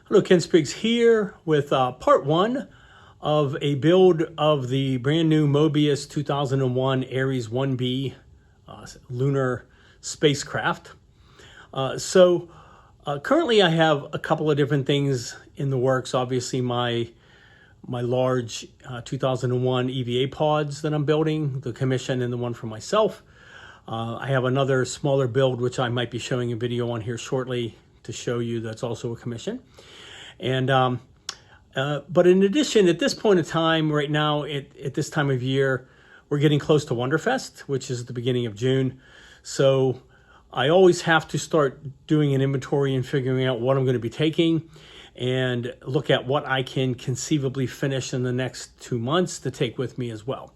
Hello, Ken Spriggs here with part one of a build of the brand new Moebius 2001 Aries 1B lunar spacecraft. Currently I have a couple of different things in the works. Obviously my large 2001 EVA pods that I'm building, the commission and the one for myself. I have another smaller build which I might be showing a video on here shortly to show you, that's also a commission. And but in addition, at this point in time, right now, at this time of year, we're getting close to Wonderfest, which is at the beginning of June. So I always have to start doing an inventory and figuring out what I'm going to be taking and look at what I can conceivably finish in the next 2 months to take with me as well.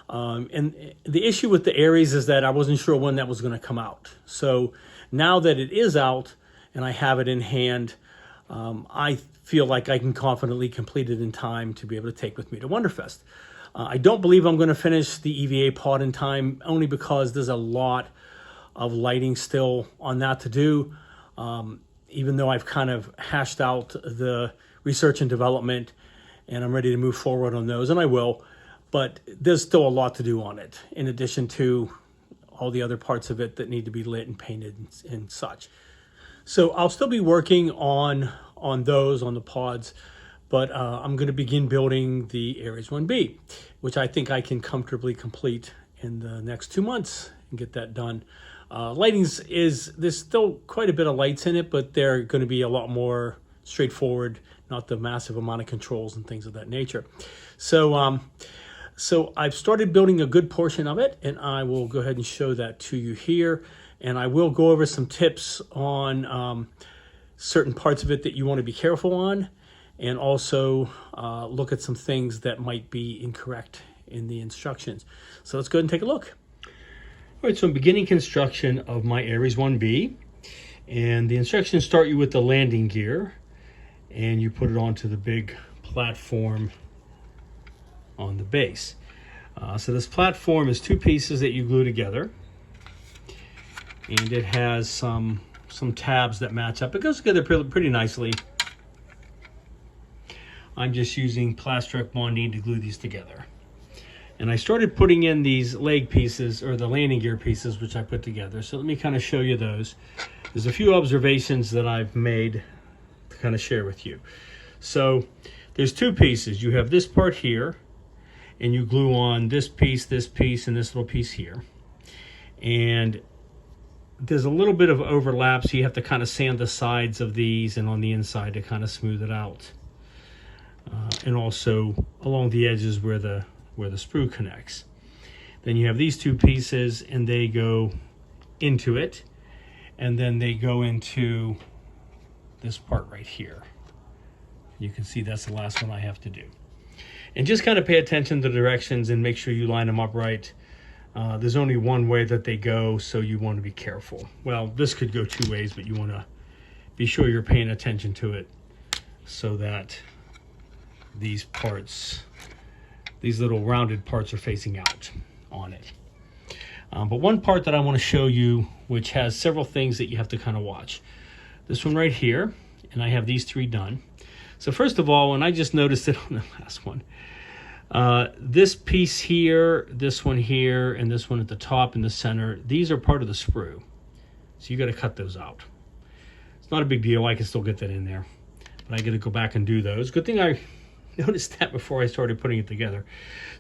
And the issue with the Aries is that I wasn't sure when that was going to come out. So now that it is out and I have it in hand, I feel like I can confidently complete it in time to be able to take with me to Wonderfest. I don't believe I'm going to finish the EVA pod in time, only because there's a lot of lighting still on that to do. Even though I've kind of hashed out the research and development and I'm ready to move forward on those, and I will, but there's still a lot to do on it, in addition to all the other parts of it that need to be lit and painted and such. So I'll still be working on those, on the pods, but I'm going to begin building the Aries 1B, which I think I can comfortably complete in the next 2 months and get that done. There's still quite a bit of lights in it, but they're going to be a lot more straightforward, not the massive amount of controls and things of that nature. So I've started building a good portion of it, and I will go ahead and show that to you here. And I will go over some tips on certain parts of it that you want to be careful on, and also look at some things that might be incorrect in the instructions. So let's go ahead and take a look. All right, so I'm beginning construction of my Aries 1B, and the instructions start you with the landing gear, and you put it onto the big platform on the base. So this platform is 2 pieces that you glue together. And it has some tabs that match up. It goes together pretty nicely. I'm just using Plastrec bonding to glue these together. And I started putting in these leg pieces, or the landing gear pieces, which I put together. So let me kind of show you those. There's a few observations that I've made to kind of share with you. So there's 2 pieces. You have this part here, and you glue on this piece, and this little piece here. And there's a little bit of overlap, so you have to kind of sand the sides of these and on the inside to kind of smooth it out. And also along the edges where the sprue connects. Then you have these 2 pieces, and they go into it, and then they go into this part right here. You can see that's the last one I have to do. And just kind of pay attention to the directions and make sure you line them up right. There's only one way that they go, so you want to be careful. Well, this could go 2 ways, but you want to be sure you're paying attention to it so that these parts, these little rounded parts, are facing out on it. But one part that I want to show you, which has several things that you have to kind of watch. This one right here, and I have these 3 done. So first of all, and I just noticed it on the last one, this piece here, this one here, and this one at the top in the center, these are part of the sprue. So you got to cut those out. It's not a big deal. I can still get that in there. But I got to go back and do those. Good thing I noticed that before I started putting it together.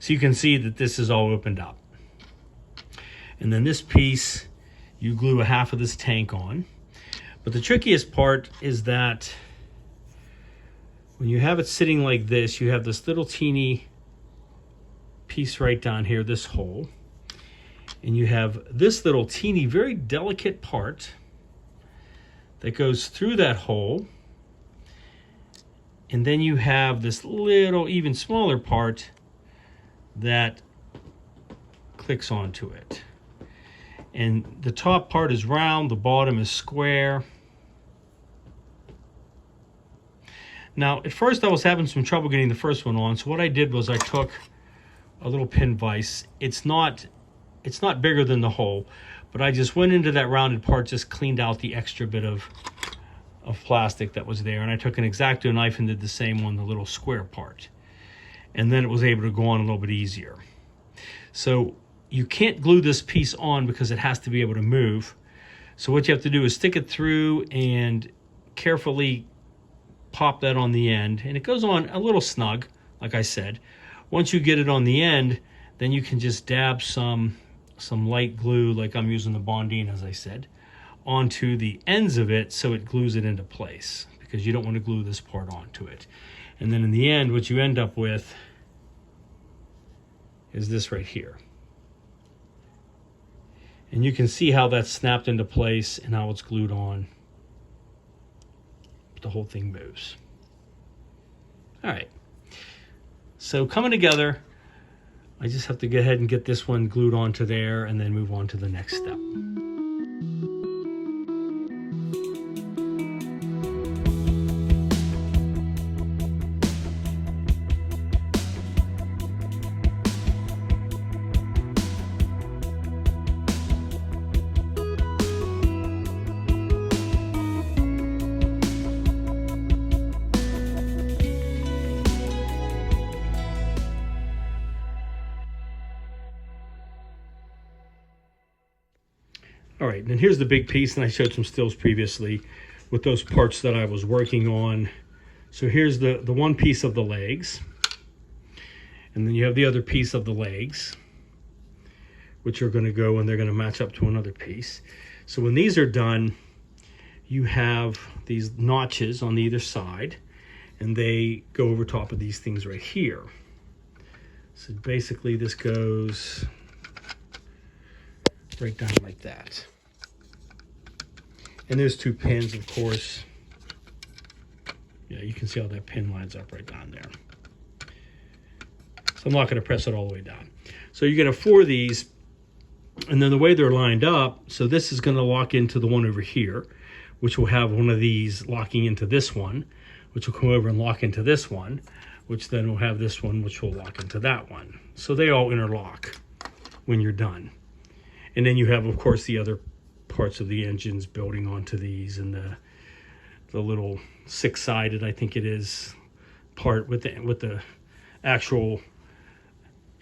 So you can see that this is all opened up. And then this piece, you glue a half of this tank on. But the trickiest part is that when you have it sitting like this, you have this little teeny piece right down here, this hole, and you have this little teeny, very delicate part that goes through that hole, and then you have this little, even smaller part that clicks onto it. And the top part is round, the bottom is square. Now, at first I was having some trouble getting the first one on, so what I did was I took a little pin vise. It's not bigger than the hole, but I just went into that rounded part, just cleaned out the extra bit of of plastic that was there, and I took an X-Acto knife and did the same on the little square part. And then it was able to go on a little bit easier. So you can't glue this piece on because it has to be able to move. So what you have to do is stick it through and carefully pop that on the end. And it goes on a little snug, like I said. Once you get it on the end, then you can just dab some light glue, like I'm using the Bonding, as I said, onto the ends of it so it glues it into place, because you don't want to glue this part onto it. And then in the end, what you end up with is this right here. And you can see how that's snapped into place and how it's glued on. The whole thing moves. All right. So coming together, I just have to go ahead and get this one glued onto there and then move on to the next step. All right, and then here's the big piece, and I showed some stills previously with those parts that I was working on. So here's the one piece of the legs, and then you have the other piece of the legs, which are going to go and they're going to match up to another piece. So when these are done, you have these notches on either side, and they go over top of these things right here. So basically this goes right down like that. And there's two pins, of course. Yeah, you can see how that pin lines up right down there. So I'm not going to press it all the way down. So you're going to have 4 of these, and then the way they're lined up, so this is going to lock into the one over here, which will have one of these locking into this one, which will come over and lock into this one, which then will have this one, which will lock into that one. So they all interlock when you're done. And then you have, of course, the other parts of the engines building onto these, and the little 6-sided, I think it is, part with the actual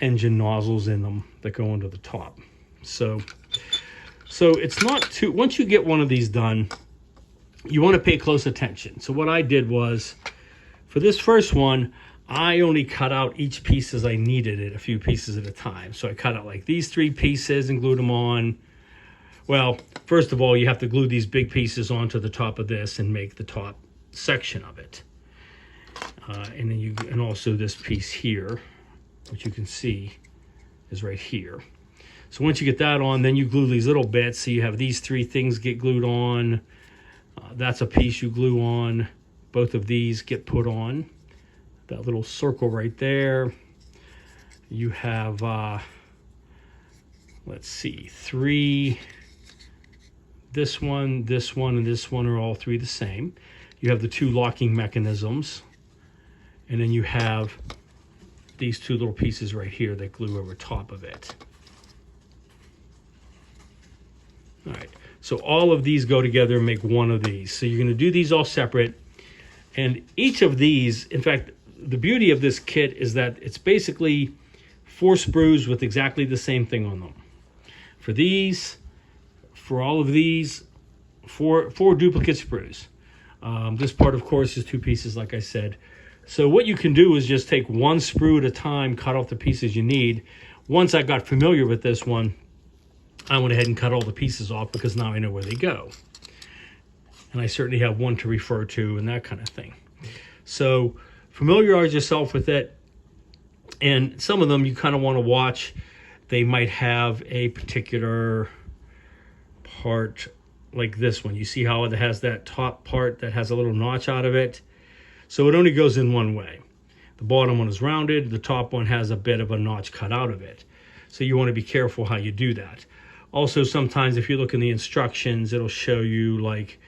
engine nozzles in them that go onto the top. So it's not too, once you get one of these done, you want to pay close attention. So what I did was, for this first one, I only cut out each piece as I needed it, a few pieces at a time. So I cut out like these 3 pieces and glued them on. Well, first of all, you have to glue these big pieces onto the top of this and make the top section of it. And then and also this piece here, which you can see is right here. So once you get that on, then you glue these little bits. So you have these 3 things get glued on. That's a piece you glue on. Both of these get put on. That little circle right there. You have, let's see, 3, this one, and this one are all 3 the same. You have the 2 locking mechanisms, and then you have these 2 little pieces right here that glue over top of it. All right, so all of these go together and make one of these. So you're going to do these all separate, and each of these, in fact, the beauty of this kit is that it's basically 4 sprues with exactly the same thing on them. For these, for all of these, 4 duplicate sprues. This part, of course, is 2 pieces, like I said. So what you can do is just take 1 sprue at a time, cut off the pieces you need. Once I got familiar with this one, I went ahead and cut all the pieces off, because now I know where they go. And I certainly have one to refer to and that kind of thing. So familiarize yourself with it. And some of them you kind of want to watch. They might have a particular part like this one. You see how it has that top part that has a little notch out of it? So it only goes in one way. The bottom one is rounded. The top one has a bit of a notch cut out of it. So you want to be careful how you do that. Also, sometimes if you look in the instructions, it'll show you, like,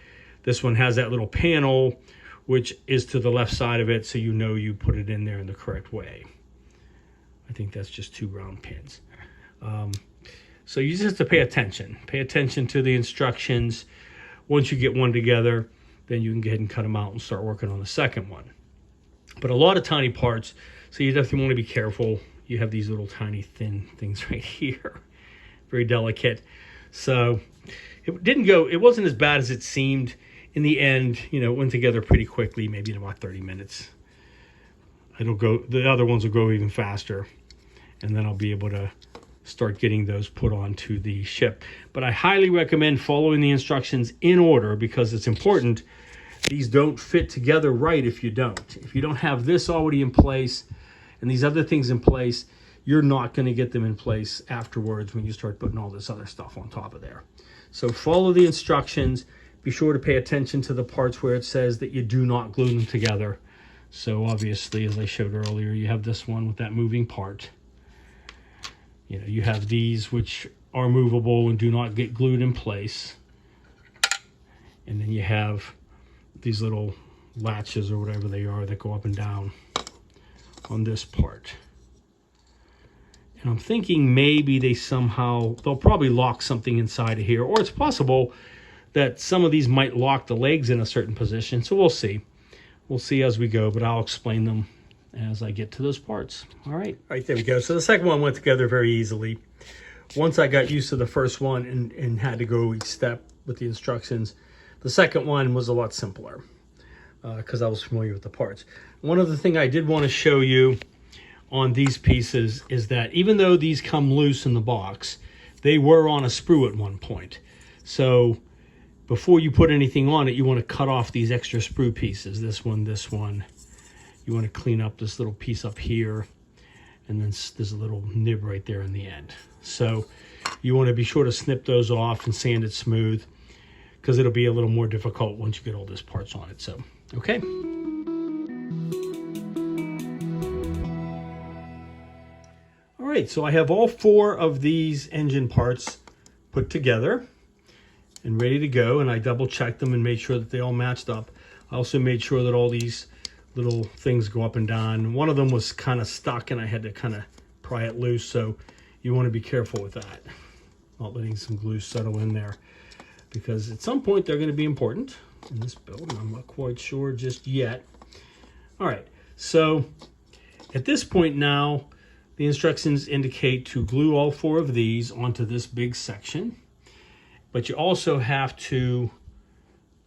this one has that little panel, which is to the left side of it, so you know you put it in there in the correct way. I think that's just 2 round pins. So you just have to pay attention. Pay attention to the instructions. Once you get one together, then you can go ahead and cut them out and start working on the second one. But a lot of tiny parts, so you definitely want to be careful. You have these little tiny thin things right here, very delicate. So it wasn't as bad as it seemed. In the end, you know, it went together pretty quickly, maybe in about 30 minutes. The other ones will go even faster, and then I'll be able to start getting those put onto the ship. But I highly recommend following the instructions in order, because it's important. These don't fit together right if you don't. If you don't have this already in place and these other things in place, you're not going to get them in place afterwards when you start putting all this other stuff on top of there. So follow the instructions. Be sure to pay attention to the parts where it says that you do not glue them together. So obviously, as I showed earlier, you have this one with that moving part. You know, you have these which are movable and do not get glued in place. And then you have these little latches or whatever they are that go up and down on this part. And I'm thinking maybe they'll probably lock something inside of here, or it's possible that some of these might lock the legs in a certain position. So we'll see. We'll see as we go, but I'll explain them as I get to those parts. All right, there we go. So the second one went together very easily. Once I got used to the first one and had to go each step with the instructions, the second one was a lot simpler because I was familiar with the parts. One other thing I did want to show you on these pieces is that even though these come loose in the box, they were on a sprue at one point. So before you put anything on it, you want to cut off these extra sprue pieces. This one. You want to clean up this little piece up here, and then there's a little nib right there in the end. So you want to be sure to snip those off and sand it smooth, because it'll be a little more difficult once you get all those parts on it. So, okay. All right, so I have all 4 of these engine parts put together and ready to go, and I double checked them and made sure that they all matched up. I also made sure that all these little things go up and down. One of them was kind of stuck and I had to kind of pry it loose, so you want to be careful with that, not letting some glue settle in there, because at some point they're going to be important in this build. I'm not quite sure just yet. All right, so at this point now, the instructions indicate to glue all 4 of these onto this big section, but you also have to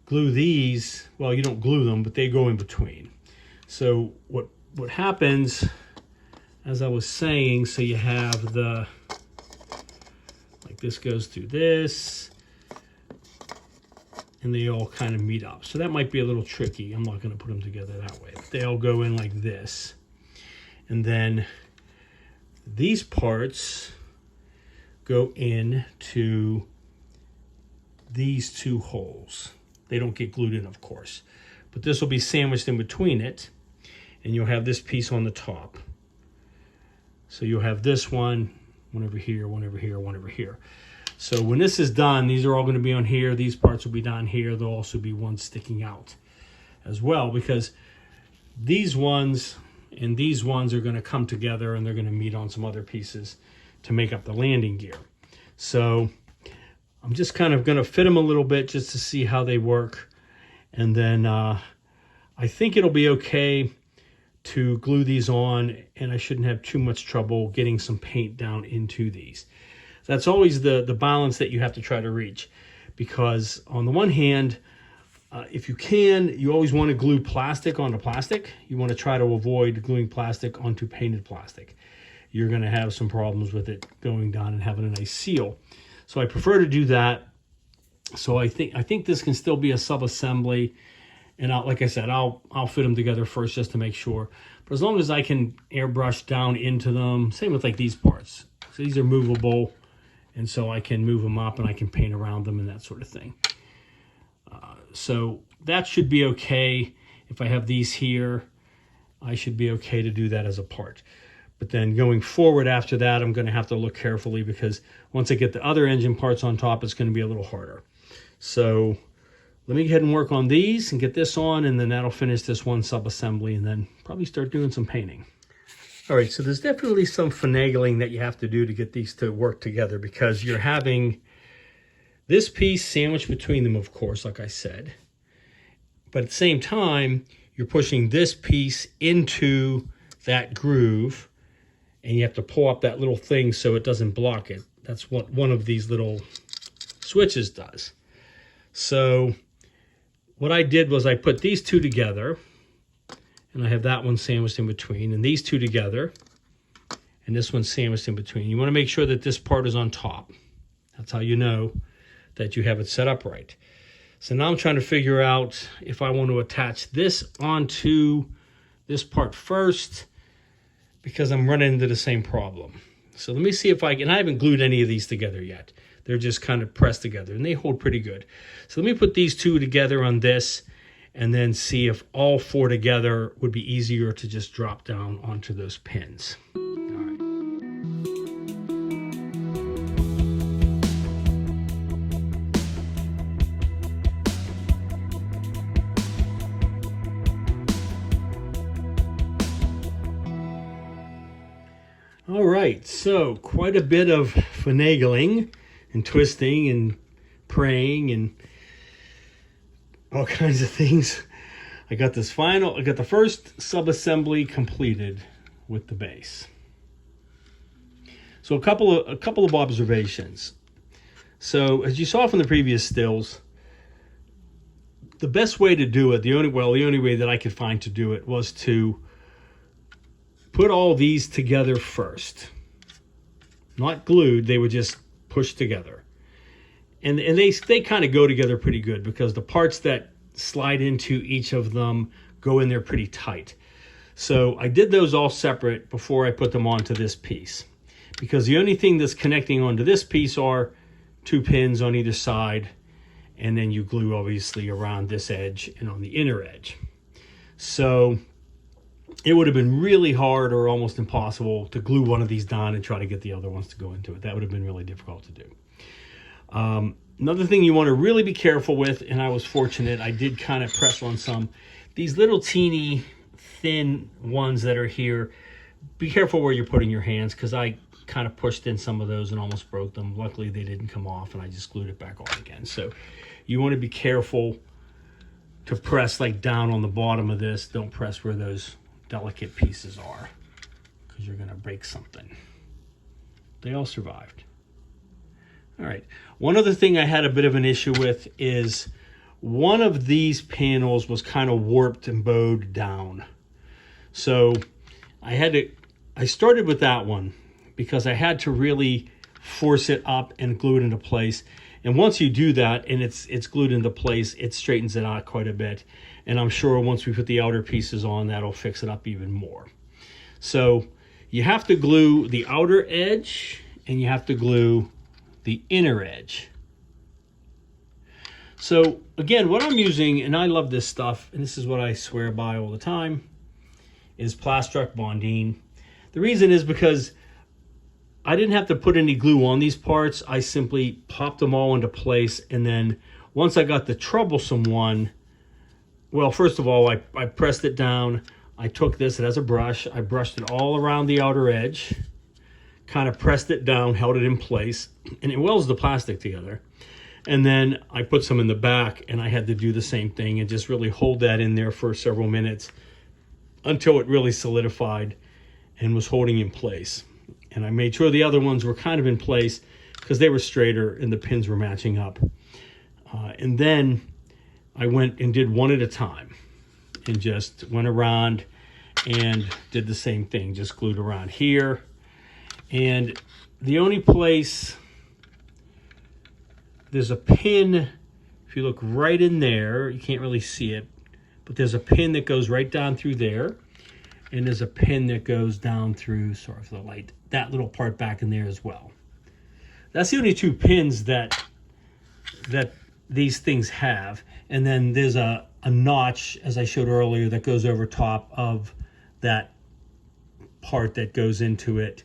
glue these. Well, you don't glue them, but they go in between. So what happens, as I was saying, so you have like this goes through this, and they all kind of meet up. So that might be a little tricky. I'm not going to put them together that way, but they all go in like this. And then these parts go into these 2 holes. They don't get glued in, of course, but this will be sandwiched in between it, and you'll have this piece on the top. So you'll have this one over here, one over here, one over here. So when this is done, these are all going to be on here. These parts will be down here. There'll also be one sticking out as well, because these ones and these ones are going to come together and they're going to meet on some other pieces to make up the landing gear. So I'm just kind of going to fit them a little bit just to see how they work. And then I think it'll be okay to glue these on, and I shouldn't have too much trouble getting some paint down into these. That's always the balance that you have to try to reach, because on the one hand, if you can, you always want to glue plastic onto plastic. You want to try to avoid gluing plastic onto painted plastic. You're going to have some problems with it going down and having a nice seal. So I prefer to do that. So I think this can still be a sub-assembly. And like I said, I'll fit them together first just to make sure. But as long as I can airbrush down into them, same with like these parts. So these are movable, and so I can move them up and I can paint around them and that sort of thing. So that should be okay. If I have these here, I should be okay to do that as a part. But then going forward after that, I'm going to have to look carefully, because once I get the other engine parts on top, it's going to be a little harder. So let me go ahead and work on these and get this on, and then that'll finish this one sub-assembly, and then probably start doing some painting. All right, so there's definitely some finagling that you have to do to get these to work together, because you're having this piece sandwiched between them, of course, like I said. but at the same time, you're pushing this piece into that groove, and you have to pull up that little thing so it doesn't block it. That's what one of these little switches does. So what I did was I put these two together, and I have that one sandwiched in between, and these two together, and this one sandwiched in between. You want to make sure that this part is on top. That's how you know that you have it set up right. So now I'm trying to figure out if I want to attach this onto this part first, because I'm running into the same problem. So let me see if I can. I haven't glued any of these together yet. They're just kind of pressed together, and they hold pretty good. So let me put these two together on this, and then see if all four together would be easier to just drop down onto those pins. All right, so quite a bit of finagling and twisting and praying and all kinds of things. I got the first sub-assembly completed with the base. So a couple of observations. So as you saw from the previous stills, the best way to do it, the only way that I could find to do it was to put all these together first. Not glued, they were just pushed together. And they kind of go together pretty good, because the parts that slide into each of them go in there pretty tight. So I did those all separate before I put them onto this piece, because the only thing that's connecting onto this piece are two pins on either side, and then you glue obviously around this edge and on the inner edge. So it would have been really hard or almost impossible to glue one of these down and try to get the other ones to go into it. That would have been really difficult to do. Another thing you want to really be careful with, and I was fortunate, I did kind of press on some, these little teeny thin ones that are here. Be careful where you're putting your hands, because I kind of pushed in some of those and almost broke them. Luckily they didn't come off, and I just glued it back on again. So you want to be careful to press like down on the bottom of this. Don't press where those delicate pieces are, because you're going to break something. They all survived. All right, one other thing I had a bit of an issue with is one of these panels was kind of warped and bowed down. So I started with that one because I had to really force it up and glue it into place. And once you do that and it's glued into place, it straightens it out quite a bit. And I'm sure once we put the outer pieces on, that'll fix it up even more. So you have to glue the outer edge and you have to glue the inner edge. So again, what I'm using, and I love this stuff, and this is what I swear by all the time, is Plastruct Bondine. The reason is because I didn't have to put any glue on these parts. I simply popped them all into place, and then once I got the troublesome one, well, first of all, I pressed it down. I took this, it has a brush, I brushed it all around the outer edge, kind of pressed it down, held it in place, and it welds the plastic together. And then I put some in the back, and I had to do the same thing and just really hold that in there for several minutes until it really solidified and was holding in place. And I made sure the other ones were kind of in place because they were straighter and the pins were matching up. And then I went and did one at a time and just went around and did the same thing, just glued around here. And the only place, there's a pin, if you look right in there, you can't really see it, but there's a pin that goes right down through there. And there's a pin that goes down through, sorry for the light, that little part back in there as well. That's the only two pins that these things have. And then there's a notch, as I showed earlier, that goes over top of that part that goes into it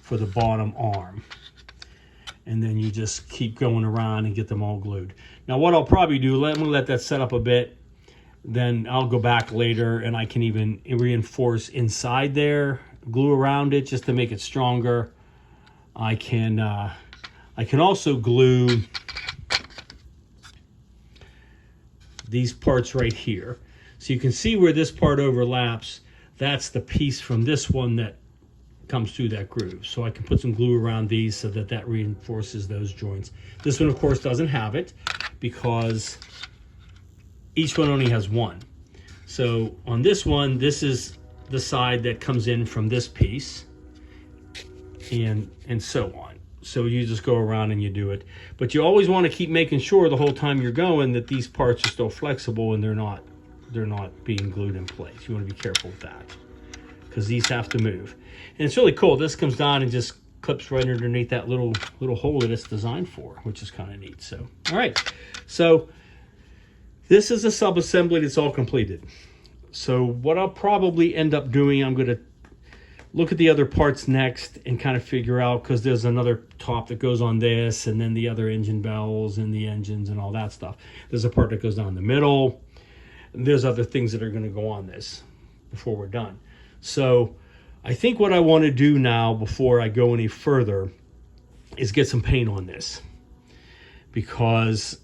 for the bottom arm. And then you just keep going around and get them all glued. Now what I'll probably do, I'm gonna let that set up a bit, then I'll go back later and I can even reinforce inside there, glue around it just to make it stronger. I can also glue these parts right here. So you can see where this part overlaps. That's the piece from this one that comes through that groove. So I can put some glue around these so that that reinforces those joints. This one, of course, doesn't have it because each one only has one. So on this one, this is the side that comes in from this piece, and so on. So you just go around and you do it. But you always want to keep making sure the whole time you're going that these parts are still flexible and they're not being glued in place. You want to be careful with that because these have to move. And it's really cool. This comes down and just clips right underneath that little hole that it's designed for, which is kind of neat. So, all right. So this is a sub-assembly that's all completed. So what I'll probably end up doing, I'm going to look at the other parts next and kind of figure out, because there's another top that goes on this, and then the other engine bells and the engines and all that stuff. There's a part that goes down the middle. And there's other things that are going to go on this before we're done. So I think what I want to do now before I go any further is get some paint on this, because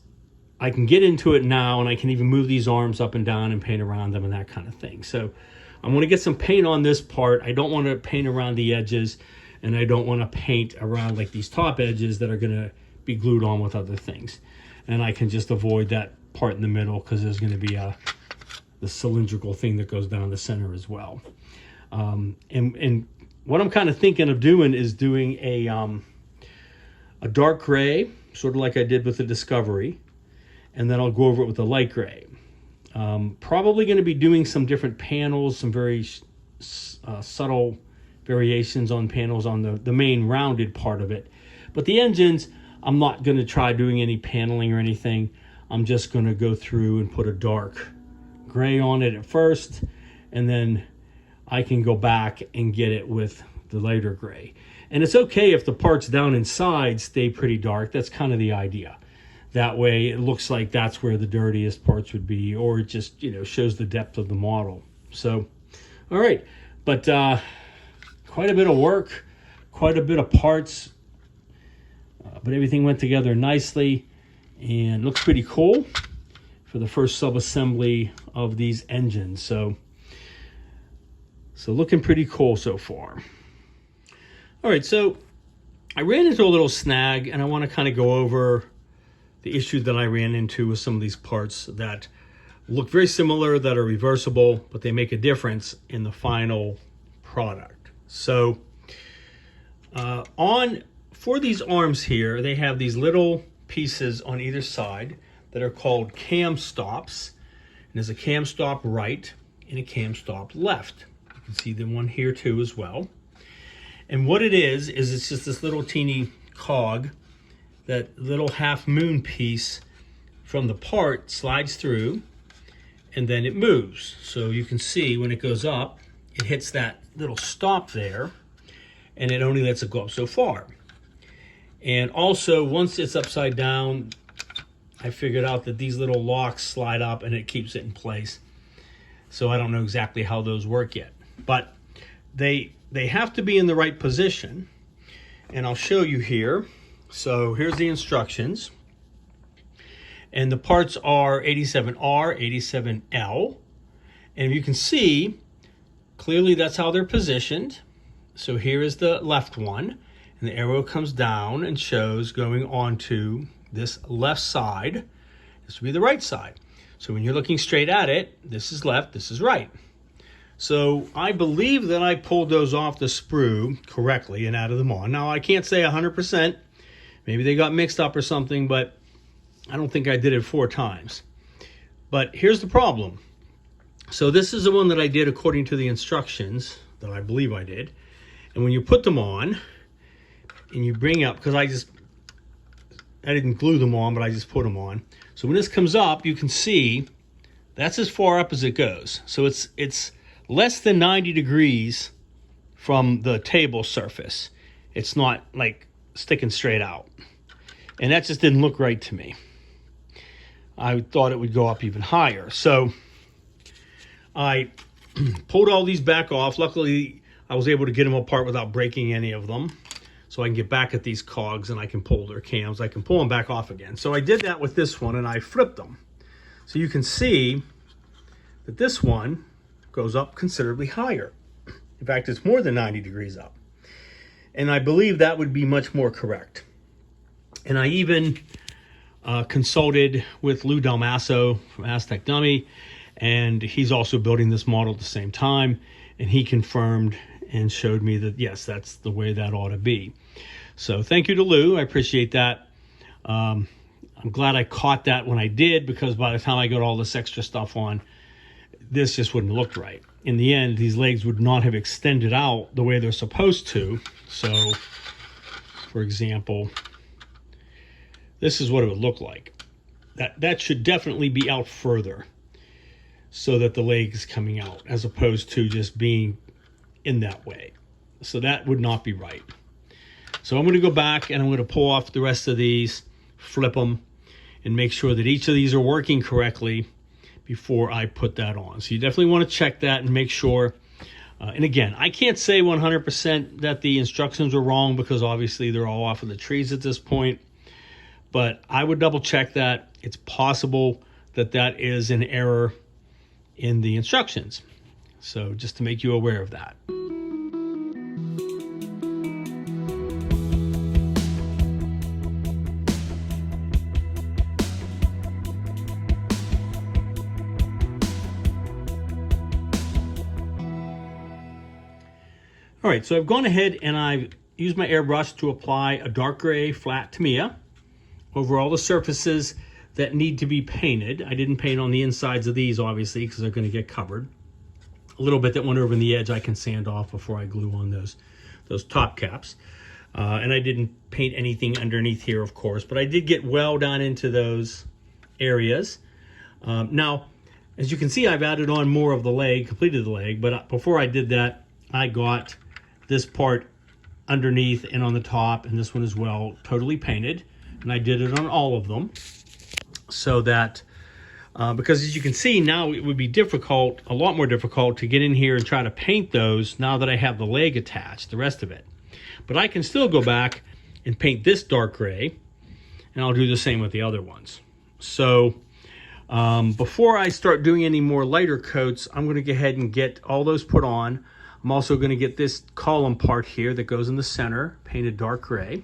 I can get into it now and I can even move these arms up and down and paint around them and that kind of thing. So I'm going to get some paint on this part. I don't want to paint around the edges, and I don't want to paint around like these top edges that are going to be glued on with other things. And I can just avoid that part in the middle because there's going to be the cylindrical thing that goes down the center as well. And what I'm kind of thinking of doing is doing a dark gray, sort of like I did with the Discovery, and then I'll go over it with a light gray. Probably going to be doing some different panels, some very subtle variations on panels on the main rounded part of it. But the engines, I'm not going to try doing any paneling or anything. I'm just going to go through and put a dark gray on it at first, and then I can go back and get it with the lighter gray. And it's okay if the parts down inside stay pretty dark. That's kind of the idea. That way it looks like that's where the dirtiest parts would be, or it just, you know, shows the depth of the model. So, all right, but quite a bit of work, quite a bit of parts, but everything went together nicely and looks pretty cool for the first sub-assembly of these engines. So looking pretty cool so far. All right, so I ran into a little snag, and I want to kind of go over the issue that I ran into with some of these parts that look very similar, that are reversible, but they make a difference in the final product. So for these arms here, they have these little pieces on either side that are called cam stops. And there's a cam stop right and a cam stop left. You can see the one here too as well. And what it is it's just this little teeny cog. That little half moon piece from the part slides through, and then it moves. So you can see when it goes up, it hits that little stop there, and it only lets it go up so far. And also, once it's upside down, I figured out that these little locks slide up and it keeps it in place. So I don't know exactly how those work yet, but they have to be in the right position, and I'll show you here. So here's the instructions, and the parts are 87R, 87L, and you can see clearly that's how they're positioned. So here is the left one, and the arrow comes down and shows going onto this left side. This will be the right side. So when you're looking straight at it, this is left, this is right. So I believe that I pulled those off the sprue correctly and added them on. Now I can't say 100%. Maybe they got mixed up or something, but I don't think I did it 4 times. But here's the problem. So this is the one that I did according to the instructions that I believe I did. And when you put them on and you bring up, because I didn't glue them on, but I just put them on. So when this comes up, you can see that's as far up as it goes. So it's less than 90 degrees from the table surface. It's not like sticking straight out, and that just didn't look right to me. I thought it would go up even higher, so I pulled all these back off. Luckily I was able to get them apart without breaking any of them, so I can get back at these cogs and I can pull their cams. I can pull them back off again. So I did that with this one, and I flipped them. So you can see that this one goes up considerably higher. In fact, it's more than 90 degrees up. And I believe that would be much more correct. And I even consulted with Lou Dalmasso from Aztec Dummy, and he's also building this model at the same time, and he confirmed and showed me that, yes, that's the way that ought to be. So thank you to Lou. I appreciate that. I'm glad I caught that when I did, because by the time I got all this extra stuff on, this just wouldn't look right. In the end, these legs would not have extended out the way they're supposed to. So, for example, this is what it would look like. That should definitely be out further so that the leg is coming out, as opposed to just being in that way. So that would not be right. So I'm going to go back and I'm going to pull off the rest of these, flip them, and make sure that each of these are working correctly before I put that on. So you definitely want to check that and make sure. And again, I can't say 100% that the instructions are wrong, because obviously they're all off of the trees at this point. But I would double check that. It's possible that that is an error in the instructions. So just to make you aware of that. All right, so I've gone ahead and I've used my airbrush to apply a dark gray flat Tamiya over all the surfaces that need to be painted. I didn't paint on the insides of these, obviously, because they're going to get covered. A little bit that went over in the edge I can sand off before I glue on those top caps. And I didn't paint anything underneath here, of course, but I did get well down into those areas. Now, as you can see, I've added on more of the leg, completed the leg, but before I did that, I got this part underneath and on the top, and this one as well, totally painted. And I did it on all of them, so that, because as you can see now, it would be difficult, a lot more difficult, to get in here and try to paint those now that I have the leg attached, the rest of it. But I can still go back and paint this dark gray, and I'll do the same with the other ones. So before I start doing any more lighter coats, I'm going to go ahead and get all those put on. I'm also going to get this column part here that goes in the center painted dark gray.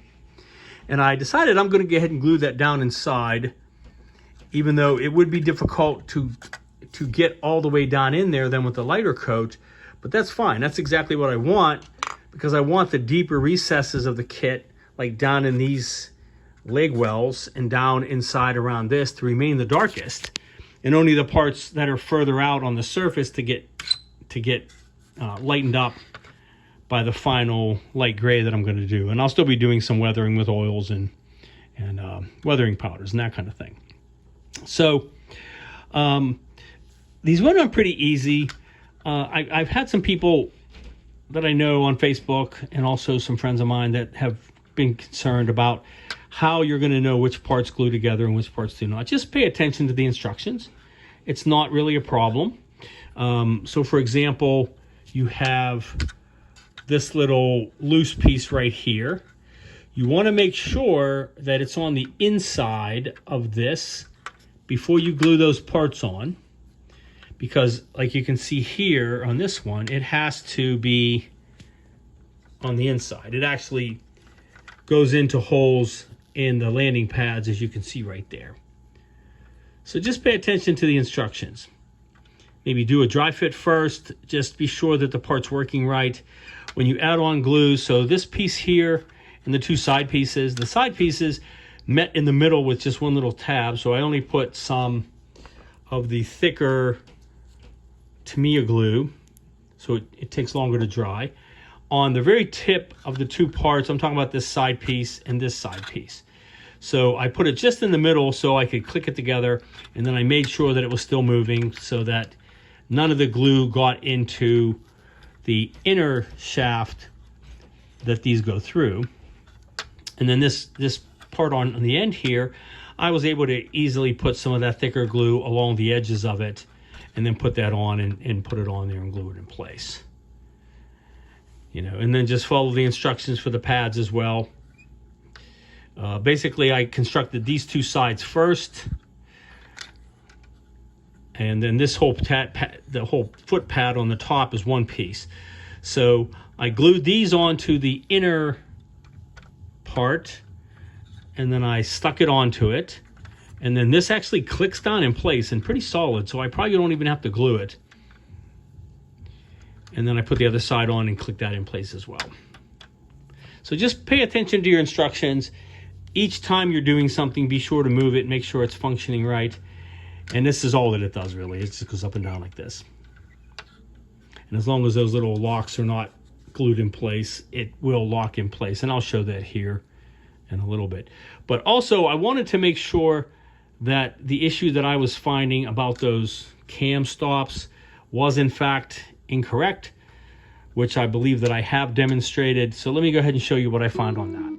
And I decided I'm going to go ahead and glue that down inside, even though it would be difficult to get all the way down in there then with the lighter coat. But that's fine. That's exactly what I want, because I want the deeper recesses of the kit, like down in these leg wells and down inside around this, to remain the darkest, and only the parts that are further out on the surface to get lightened up by the final light gray that I'm going to do. And I'll still be doing some weathering with oils and weathering powders and that kind of thing. So these went on pretty easy. I've had some people that I know on Facebook, and also some friends of mine, that have been concerned about how you're going to know which parts glue together and which parts do not. Just pay attention to the instructions. It's not really a problem. So for example, you have this little loose piece right here. You want to make sure that it's on the inside of this before you glue those parts on, because like you can see here on this one, it has to be on the inside. It actually goes into holes in the landing pads, as you can see right there. So just pay attention to the instructions. Maybe do a dry fit first. Just be sure that the part's working right. When you add on glue, so this piece here and the two side pieces, the side pieces met in the middle with just one little tab, so I only put some of the thicker Tamiya glue, so it takes longer to dry. On the very tip of the two parts, I'm talking about this side piece and this side piece. So I put it just in the middle so I could click it together, and then I made sure that it was still moving so that none of the glue got into the inner shaft that these go through. And then this part on the end here, I was able to easily put some of that thicker glue along the edges of it, and then put that on and put it on there and glue it in place. You know, and then just follow the instructions for the pads as well. Basically, I constructed these two sides first, And then this whole the whole foot pad on the top is one piece. So I glued these onto the inner part, and then I stuck it onto it. And then this actually clicks down in place and pretty solid, so I probably don't even have to glue it. And then I put the other side on and click that in place as well. So just pay attention to your instructions. Each time you're doing something, be sure to move it, make sure it's functioning right. And this is all that it does, really. It just goes up and down like this. And as long as those little locks are not glued in place, it will lock in place. And I'll show that here in a little bit. But also, I wanted to make sure that the issue that I was finding about those cam stops was in fact incorrect, which I believe that I have demonstrated. So let me go ahead and show you what I found on that.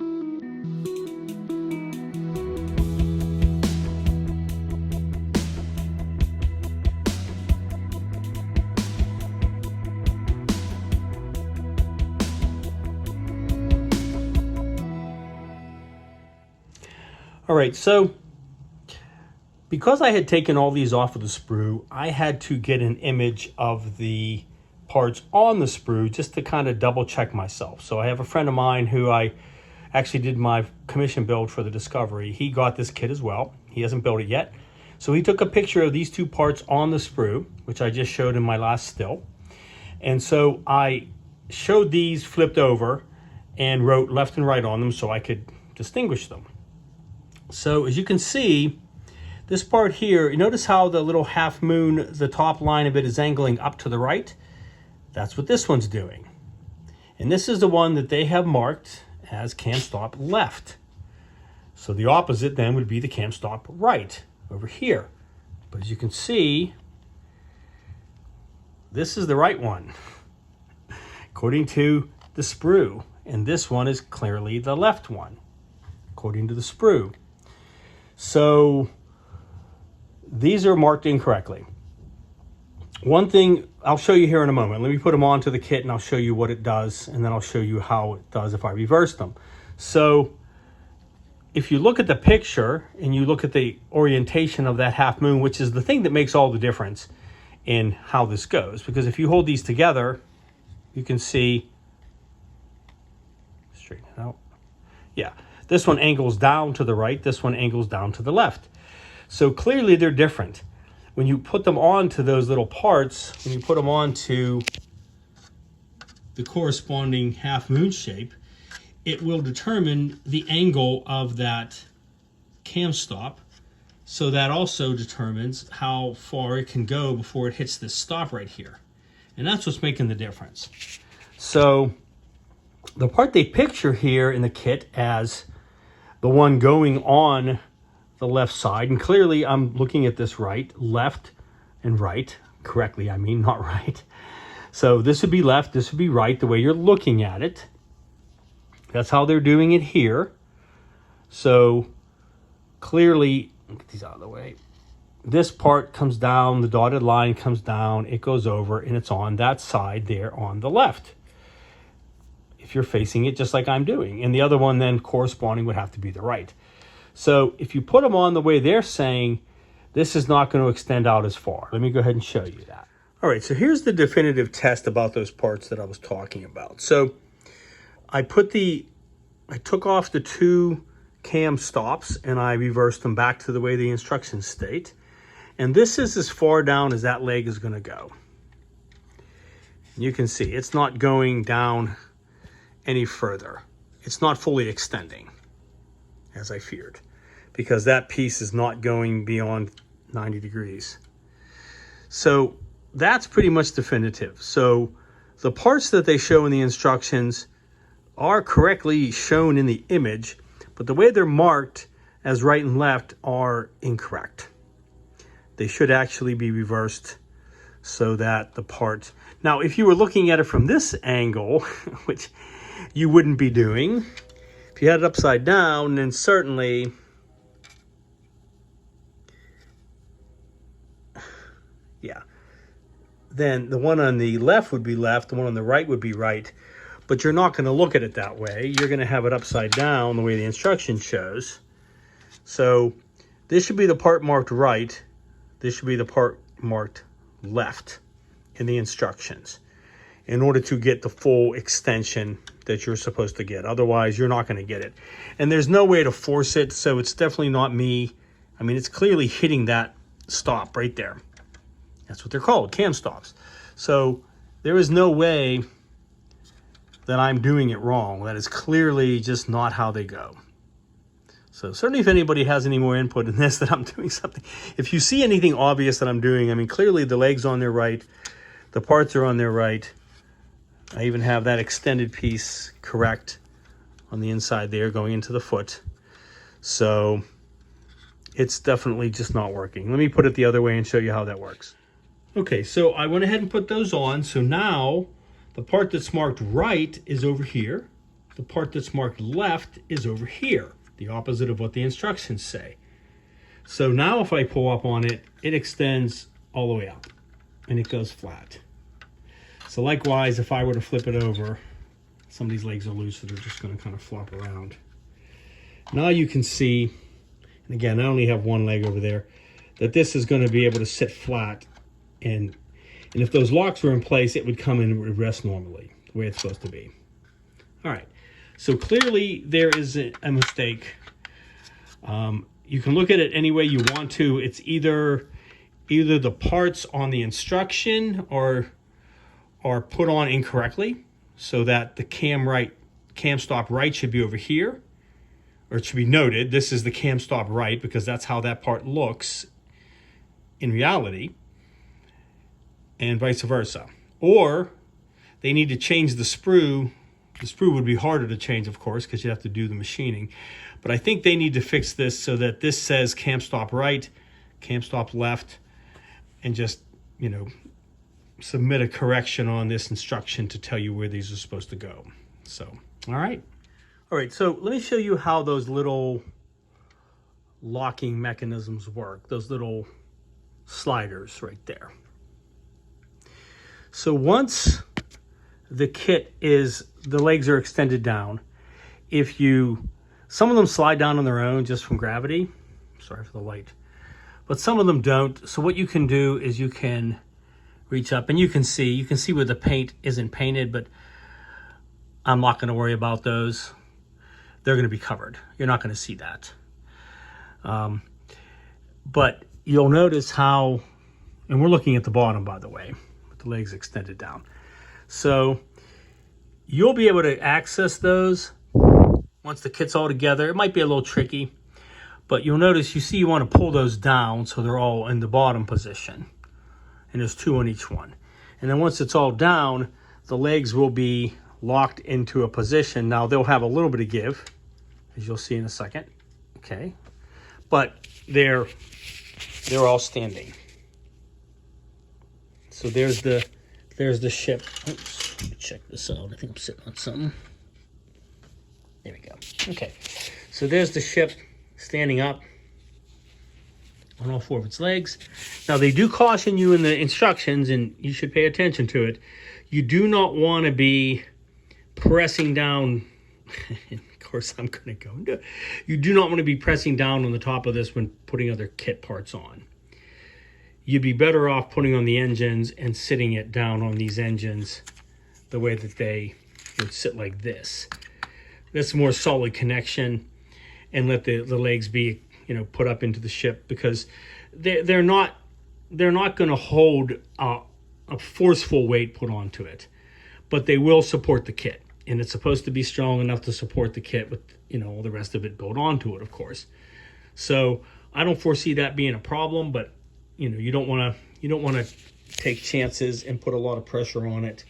All right, so because I had taken all these off of the sprue, I had to get an image of the parts on the sprue just to kind of double check myself. So I have a friend of mine who I actually did my commission build for the Discovery. He got this kit as well. He hasn't built it yet. So he took a picture of these two parts on the sprue, which I just showed in my last still. And so I showed these flipped over and wrote left and right on them so I could distinguish them. So as you can see, this part here, you notice how the little half moon, the top line of it is angling up to the right? That's what this one's doing. And this is the one that they have marked as cam stop left. So the opposite then would be the cam stop right over here. But as you can see, this is the right one, according to the sprue. And this one is clearly the left one, according to the sprue. So these are marked incorrectly. One thing I'll show you here in a moment. Let me put them onto the kit and I'll show you what it does, and then I'll show you how it does if I reverse them. So if you look at the picture and you look at the orientation of that half moon, which is the thing that makes all the difference in how this goes, because if you hold these together, you can see, straighten it out. Yeah, this one angles down to the right, this one angles down to the left. So clearly they're different. When you put them onto those little parts, when you put them onto the corresponding half moon shape, it will determine the angle of that cam stop. So that also determines how far it can go before it hits this stop right here. And that's what's making the difference. So the part they picture here in the kit as the one going on the left side, and clearly I'm looking at this right, left and right, correctly, I mean, not right. So this would be left, this would be right, the way you're looking at it. That's how they're doing it here. So clearly, get these out of the way. This part comes down, the dotted line comes down, it goes over, and it's on that side there on the left, if you're facing it just like I'm doing. And the other one then corresponding would have to be the right. So if you put them on the way they're saying, this is not going to extend out as far. Let me go ahead and show you that. All right, so here's the definitive test about those parts that I was talking about. So I took off the two cam stops and I reversed them back to the way the instructions state. And this is as far down as that leg is going to go. You can see it's not going down any further. It's not fully extending, as I feared, because that piece is not going beyond 90 degrees. So that's pretty much definitive. So the parts that they show in the instructions are correctly shown in the image, but the way they're marked as right and left are incorrect. They should actually be reversed so that the part... Now, if you were looking at it from this angle, which you wouldn't be doing, if you had it upside down, then certainly... yeah. Then the one on the left would be left, the one on the right would be right. But you're not going to look at it that way. You're going to have it upside down the way the instruction shows. So this should be the part marked right. This should be the part marked left in the instructions in order to get the full extension that you're supposed to get. Otherwise, you're not going to get it. And there's no way to force it, so it's definitely not me. I mean, it's clearly hitting that stop right there. That's what they're called, cam stops. So there is no way that I'm doing it wrong. That is clearly just not how they go. So certainly if anybody has any more input in this, that I'm doing something. If you see anything obvious that I'm doing, I mean, clearly the leg's on their right, the parts are on their right. I even have that extended piece correct on the inside there going into the foot. So it's definitely just not working. Let me put it the other way and show you how that works. Okay, so I went ahead and put those on. So now the part that's marked right is over here. The part that's marked left is over here, the opposite of what the instructions say. So now if I pull up on it, it extends all the way up and it goes flat. So likewise, if I were to flip it over, some of these legs are loose, so they're just going to kind of flop around. Now you can see, and again, I only have one leg over there, that this is going to be able to sit flat. And if those locks were in place, it would come in and rest normally, the way it's supposed to be. All right, so clearly there is a mistake. You can look at it any way you want to. It's either the parts on the instruction are put on incorrectly, so that the cam stop right should be over here, or it should be noted this is the cam stop right because that's how that part looks in reality, and vice versa. Or they need to change the sprue. The sprue would be harder to change, of course, because you have to do the machining. But I think they need to fix this so that this says cam stop right, cam stop left, and just, you know, submit a correction on this instruction to tell you where these are supposed to go. So, all right. All right, so let me show you how those little locking mechanisms work, those little sliders right there. So once the kit is, the legs are extended down, some of them slide down on their own just from gravity. Sorry for the light. But some of them don't. So what you can do is you can reach up and you can see where the paint isn't painted, but I'm not going to worry about those. They're going to be covered. You're not going to see that. But you'll notice how, and we're looking at the bottom, by the way, with the legs extended down. So you'll be able to access those once the kit's all together. It might be a little tricky, but you'll notice you want to pull those down so they're all in the bottom position. And there's two on each one. And then once it's all down, the legs will be locked into a position. Now they'll have a little bit of give, as you'll see in a second. Okay. But they're all standing. So there's the ship. Oops, let me check this out. I think I'm sitting on something. There we go. Okay. So there's the ship standing up on all four of its legs. Now they do caution you in the instructions, and you should pay attention to it. You do not want to be pressing down. Of course, I'm going to go into it. You do not want to be pressing down on the top of this when putting other kit parts on. You'd be better off putting on the engines and sitting it down on these engines the way that they would sit like this. That's a more solid connection, and let the legs be, you know, put up into the ship, because they're not going to hold a forceful weight put onto it, but they will support the kit, and it's supposed to be strong enough to support the kit with, you know, all the rest of it built onto it, of course. So I don't foresee that being a problem, but you know, you don't want to take chances and put a lot of pressure on it.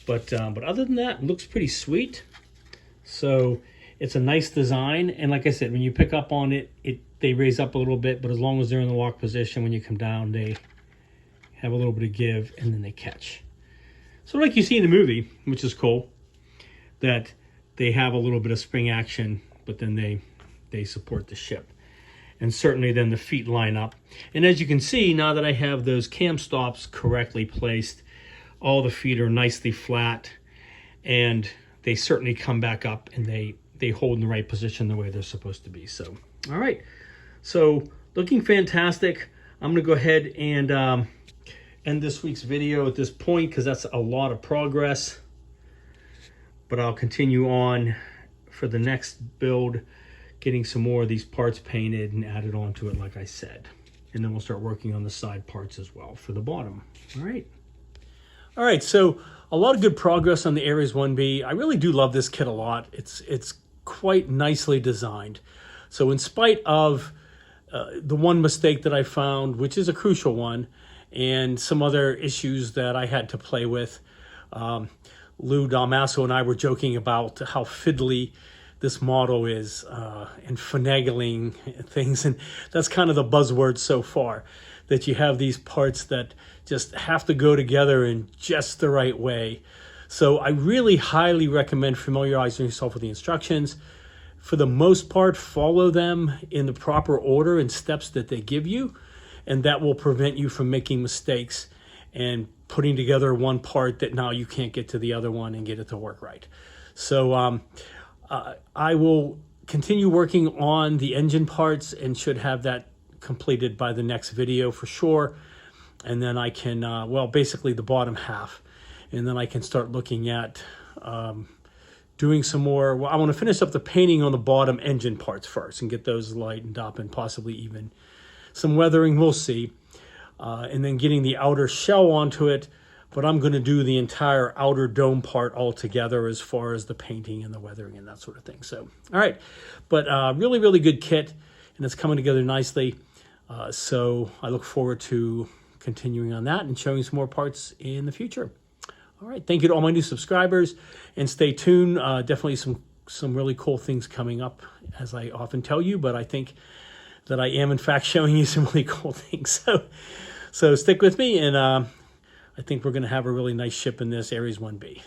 But other than that, it looks pretty sweet. So it's a nice design, and like I said, when you pick up on it, they raise up a little bit, but as long as they're in the lock position, when you come down, they have a little bit of give, and then they catch. So like you see in the movie, which is cool, that they have a little bit of spring action, but then they support the ship. And certainly then the feet line up. And as you can see, now that I have those cam stops correctly placed, all the feet are nicely flat, and they certainly come back up, and they hold in the right position the way they're supposed to be. So, all right. So looking fantastic. I'm going to go ahead and end this week's video at this point because that's a lot of progress. But I'll continue on for the next build, getting some more of these parts painted and added onto it, like I said. And then we'll start working on the side parts as well for the bottom. All right, so a lot of good progress on the Aries 1B. I really do love this kit a lot. It's quite nicely designed. So in spite of the one mistake that I found, which is a crucial one, and some other issues that I had to play with, Lou Dalmasso and I were joking about how fiddly this model is and finagling things. And that's kind of the buzzword so far, that you have these parts that just have to go together in just the right way. So I really highly recommend familiarizing yourself with the instructions. For the most part, follow them in the proper order and steps that they give you, and that will prevent you from making mistakes and putting together one part that now you can't get to the other one and get it to work right. So I will continue working on the engine parts and should have that completed by the next video for sure. And then I can, well, basically the bottom half. And then I can start looking at doing some more. Well, I want to finish up the painting on the bottom engine parts first and get those lightened up and possibly even some weathering, we'll see. And then getting the outer shell onto it, but I'm going to do the entire outer dome part all together as far as the painting and the weathering and that sort of thing. So, all right, but really, really good kit, and it's coming together nicely. So I look forward to continuing on that and showing some more parts in the future. All right, thank you to all my new subscribers, and stay tuned. Definitely some really cool things coming up, as I often tell you, but I think that I am in fact showing you some really cool things. So stick with me, and I think we're going to have a really nice ship in this Aries 1B.